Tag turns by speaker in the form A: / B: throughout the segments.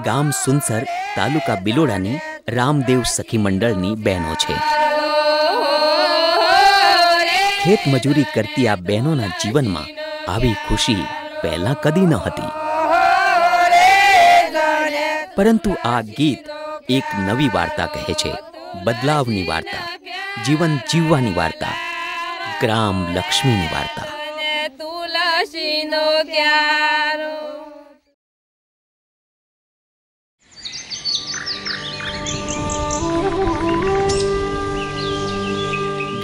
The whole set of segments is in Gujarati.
A: ગામ સુનસર તાલુકા બિલોડાની રામદેવ સખી મંડળની બહેનો છે. ખેત મજૂરી કરતી આ બહેનોના જીવનમાં આવી ખુશી પહેલા કદી ન હતી. પરંતુ આ ગીત એક નવી વાર્તા કહે છે, બદલાવની વાર્તા, જીવન જીવવાની વાર્તા, ગ્રામ લક્ષ્મીની વાર્તા.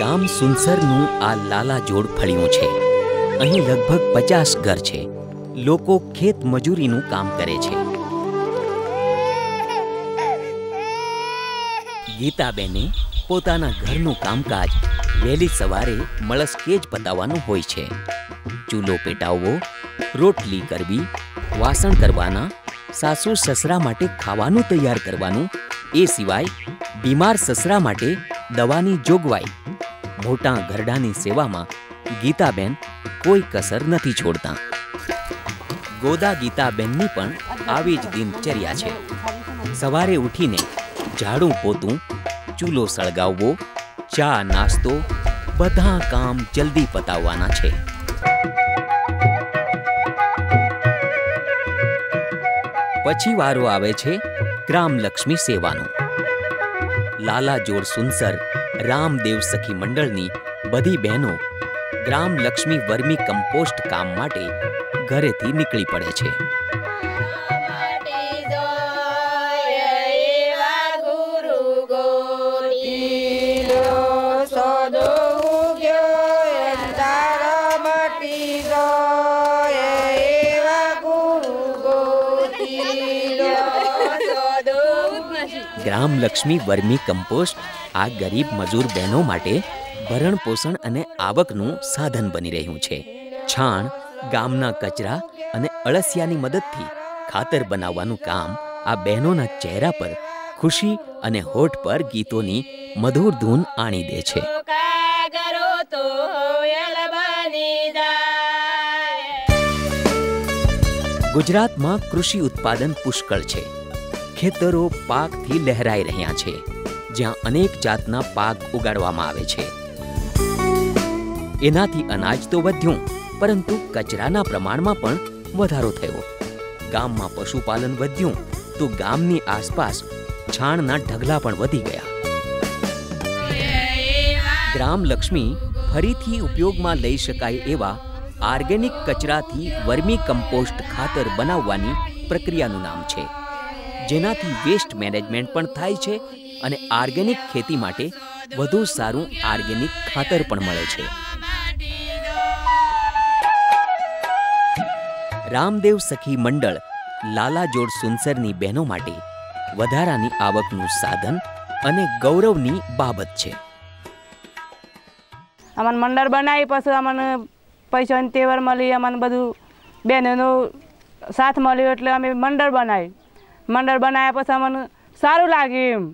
A: ગામ સુનસરનું આ લાલા જોડ ફળ્યું છે. અહીં લગભગ 50 ઘર છે. લોકો ખેત મજૂરીનું કામ કરે છે. ગીતાબેને પોતાના ઘરનું કામકાજ વહેલી સવારે મળસ્કે જ પતાવવાનું હોય છે. ચૂલો પેટાવવો, રોટલી કરવી, વાસણ કરવાના, સાસુ સસરા માટે ખાવાનું તૈયાર કરવાનું, એ સિવાય બીમાર સસરા માટે દવાની જોગવાઈ. મોટા ઘરડાની સેવામાં ગીતાબેન કોઈ કસર નથી છોડતા. ગોદા ગીતાબેનની પણ આવી જ દિનચર્યા છે. સવારે ઉઠીને ઝાડું પોતું, ચૂલો સળગાવવો, ચા નાસ્તો, બધા કામ જલ્દી પતાવવાના છે. પછી વારો આવે છે ગ્રામલક્ષ્મી સેવાનો. લાલા જોડ સુનસર રામદેવ સખી મંડળની બધી બહેનો ગ્રામલક્ષ્મી વર્મી કમ્પોસ્ટ કામ માટે ઘરેથી નીકળી પડે છે. ગ્રામલક્ષ્મી વર્મી કમ્પોસ્ટ આ ગરીબ મજૂર બહેનો માટે ભરણ પોષણ અને આવકનું સાધન બની રહ્યું છે. છાણ, ગામના કચરા અને અળસિયાની મદદથી ખાતર બનાવવાનું કામ આ બહેનોના ચહેરા પર ખુશી અને હોઠ પર ગીતોની મધુર ધૂન આણી દે છે. ગુજરાતમાં કૃષિ ઉત્પાદન પુષ્કળ છે. ખેતરો પાકથી લહેરાઈ રહ્યા છે, જ્યાં અનેક જાતના પાક ઉગાડવામાં આવે છે. એનાથી અનાજ તો વધ્યું, પરંતુ કચરાના પ્રમાણમાં પણ વધારો થયો. ગામમાં પશુપાલન વધ્યું તો ગામની આસપાસ છાણના ઢગલા પણ વધી ગયા. ગ્રામલક્ષ્મી ફરીથી ઉપયોગમાં લઈ શકાય એવા ઓર્ગેનિક કચરાથી વર્મી કમ્પોસ્ટ ખાતર બનાવવાની પ્રક્રિયાનું નામ છે, જેનાથી વેસ્ટ મેનેજમેન્ટ પણ થાય છે અને ઓર્ગેનિક ખેતી માટે વધુ સારું ઓર્ગેનિક ખાતર પણ મળે છે. રામદેવ સખી મંડળ લાલા જોડ સુનસરની બહેનો માટે વધારાની આવકનું સાધન અને ગૌરવની બાબત છે.
B: અમને મંડળ બનાવી પછી અમને પૈસાની તેવર મળી, અમને બધું બહેનોનો સાથ મળ્યો એટલે અમે મંડળ બનાવી. મંડળ બનાવ્યા પછી અમને સારું લાગ્યું.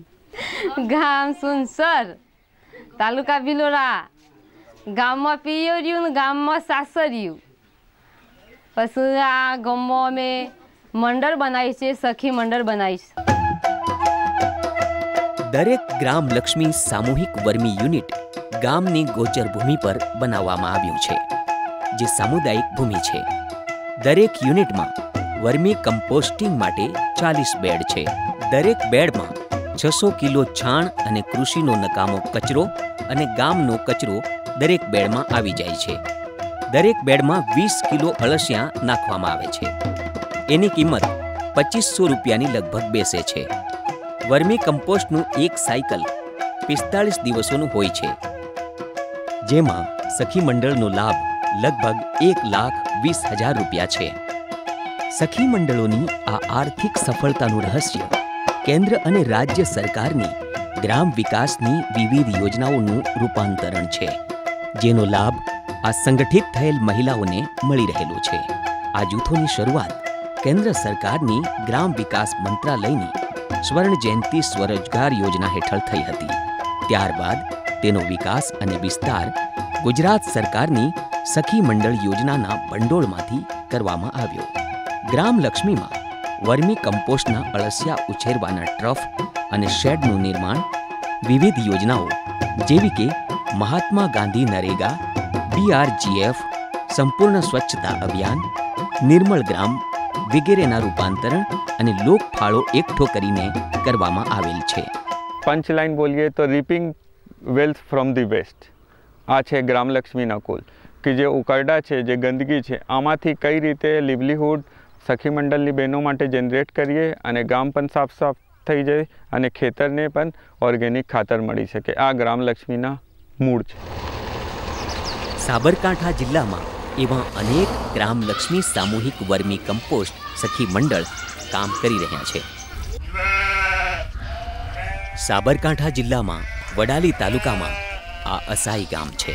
C: ગામ સુનસર તાલુકા બિલોડા, ગામમાં પિયર્યું ને ગામમાં સાસર્યું. પછી આ ગામમાં અમે મંડળ બનાવી છે, સખી મંડળ બનાવી છે.
A: દરેક ગ્રામલક્ષ્મી સામૂહિક વર્મી યુનિટ ગામની ગોચર ભૂમિ પર બનાવવામાં આવ્યું છે, જે સામુદાયિક ભૂમિ છે. દરેક યુનિટમાં વર્મી કમ્પોસ્ટિંગ માટે 40 બેડ છે. દરેક બેડમાં 600 કિલો છાણ અને કૃષિનો નકામો કચરો અને ગામનો કચરો દરેક બેડમાં આવી જાય છે. દરેક બેડમાં 20 કિલો અળસિયા નાખવામાં આવે છે. એની કિંમત 2500 રૂપિયાની લગભગ બેસે છે. વર્મી કમ્પોસ્ટનું એક સાયકલ 45 દિવસોનું હોય છે, જેમાં સખી મંડળનો લાભ લગભગ 1,20,000 રૂપિયા છે. સખી મંડળોની આ આર્થિક સફળતાનું રહસ્ય કેન્દ્ર અને રાજ્ય સરકારની ગ્રામ વિકાસની વિવિધ યોજનાઓનું રૂપાંતરણ છે, જેનો લાભ આ સંગઠિત થયેલ મહિલાઓને મળી રહેલો છે. આ જૂથોની શરૂઆત કેન્દ્ર સરકારની ગ્રામ વિકાસ મંત્રાલયની સ્વર્ણ જયંતિ સ્વરોજગાર યોજના હેઠળ થઈ હતી. ત્યારબાદ તેનો વિકાસ અને વિસ્તાર ગુજરાત સરકારની સખી મંડળ યોજનાના ભંડોળમાંથી કરવામાં આવ્યો. ગ્રામલક્ષ્મીમાં વર્મી કમ્પોસ્ટના અળસિયા ઉછેરવાના ટ્રફ અને શેડનું નિર્માણ, વિવિધ યોજનાઓ જેવી કે મહાત્મા ગાંધી નરેગા, BRGF, સંપૂર્ણ સ્વચ્છતા અભિયાન, નિર્મળ ગ્રામ વગેરેના રૂપાંતરણ અને લોકફાળો એકઠો કરીને કરવામાં આવેલ છે.
D: पंच लाइन बोलिए तो reaping wealth from the waste आ है ग्राम लक्ष्मीना कूल कि जो उकरडा है, जो गंदगी है, आमांथी कई रीते लिवलीहुड सखी मंडलनी बहनों माटे जनरेट करिए अने गाम पण साफ थई जाए अने खेतरने पण ऑर्गेनिक खातर मळी शके. आ ग्राम लक्ष्मीना मूळ छे.
A: साबरकांठा जिल्लामां एवा अनेक ग्राम लक्ष्मी सामूहिक वर्मी कम्पोस्ट सखी मंडल काम करी रह्या छे. साबरकांठा जिल्लामां वडाली तालुकामां आ असाई गाम छे.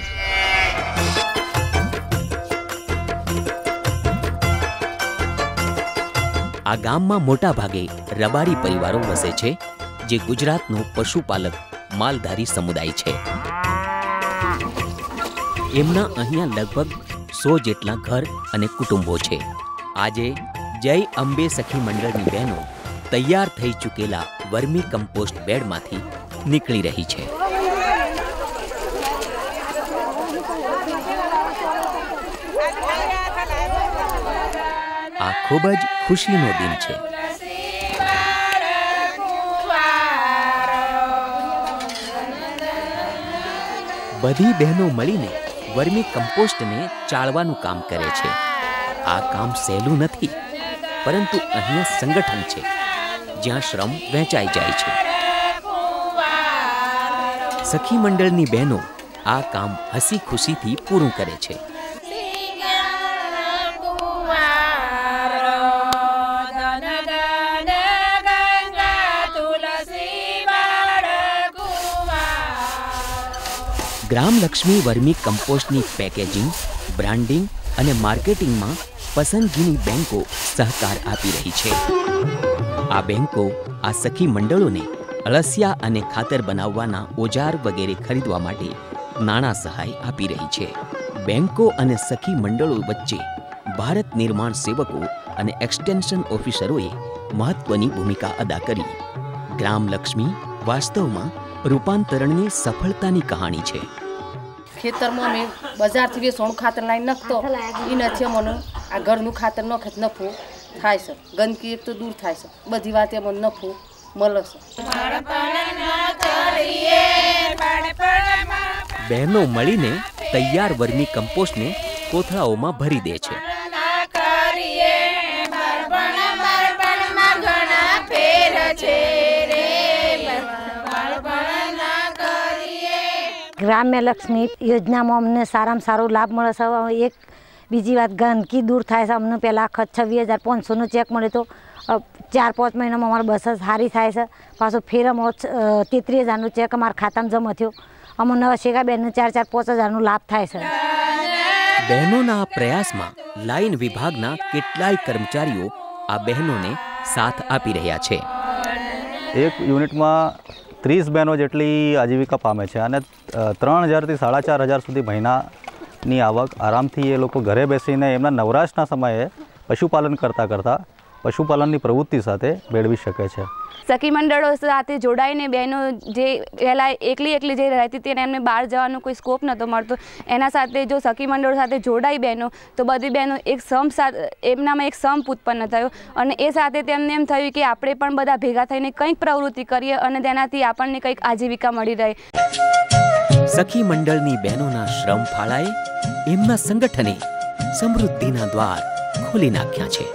A: आ गाममां मोटा भागे रबारी परिवारो वसे छे, जे गुजरातनो पशुपालक मालधारी समुदाय छे. एमना अहींया लगभग 100 जेटला घर अने कुटुंबो छे. आजे जय अंबे सखी मंडळनी बहनो तैयार थई चूकेला वर्मी कम्पोस्ट बेडमांथी નીકળી રહી છે. આ ખૂબ જ ખુશીનો દિન છે. બધી બહેનો મળીને વર્મી કમ્પોસ્ટને ચાળવાનું કામ કરે છે. આ કામ સહેલું નથી, પરંતુ અહીંયા સંગઠન છે જ્યાં શ્રમ વહેંચાઈ જાય છે. સખી મંડળની બહેનો આ કામ હસી ખુશીથી પૂરું કરે છે. ગ્રામ લક્ષ્મી વર્મી કમ્પોસ્ટની પેકેજિંગ, બ્રાન્ડિંગ અને માર્કેટિંગમાં પસંદગીની બેંકો સહકાર આપી રહી છે. આ બેંકો આ સખી મંડળોને અળસિયા અને ખાતર બનાવવાના ઓજાર વગેરે ખરીદવા માટે નાણાં સહાય આપી રહી છે. બેંકો અને સખી મંડળો વચ્ચે ભારત નિર્માણ સેવકો અને એક્સટેન્શન ઓફિસરોએ મહત્વની ભૂમિકા અદા કરી. ગ્રામ લક્ષ્મી વાસ્તવમાં રૂપાંતરણની સફળતાની કહાણી છે.
E: ખેતરમાં મેં બજારથી વેસણું ખાતર લાવીને નાખતો એ નથી મને આ ઘરનું ખાતર નખે નફો થાય છે. ગંદકી એક તો દૂર થાય છે, બધી વાતે મને નફો મળે છે.
A: બહેનો મળીને તૈયાર વર્મી કમ્પોસ્ટને કોથળાઓમાં ભરી દે છે.
F: ગ્રામ્ય લક્ષ્મી યોજનામાં અમને સારામાં સારો લાભ મળે છે. એક બીજી વાત, ગંદકી દૂર થાય છે. અમને પહેલાં 26,500નો ચેક મળે તો 4-5 મહિનામાં અમારી બસ સારી થાય છે. પાછો ફેર અમારો 33,000નો ચેક અમારા ખાતામાં જમા થયો. અમને નવા શેકા બેનને 4-5,000નો લાભ થાય છે.
A: બહેનોના આ પ્રયાસમાં લાઈન વિભાગના કેટલાય કર્મચારીઓ આ બહેનોને સાથ આપી રહ્યા છે.
G: એક યુનિટમાં 30 બહેનો જેટલી આજીવિકા પામે છે અને 3,000 થી 4,500 સુધી મહિનાની આવક આરામથી એ લોકો ઘરે બેસીને એમના નવરાશના સમયે પશુપાલન કરતાં પશુપાલનની પ્રવૃત્તિ સાથે મેળવી શકે છે.
H: સખી મંડળો સાથે જોડાઈને બહેનો જે પહેલાં એકલી જે રહેતી હતી અને એમને બહાર જવાનો કોઈ સ્કોપ નહોતો મળતો, એના સાથે જો સખી મંડળો સાથે જોડાઈ બહેનો તો બધી બહેનો એક એમનામાં એક સંપ ઉત્પન્ન થયો અને એ સાથે તેમને એમ થયું કે આપણે પણ બધા ભેગા થઈને કંઈક પ્રવૃત્તિ કરીએ અને તેનાથી આપણને કંઈક આજીવિકા મળી રહે.
A: સખી મંડળની બહેનોના શ્રમ ફાળાએ એમના સંગઠને સમૃદ્ધિના દ્વાર ખોલી નાખ્યા છે.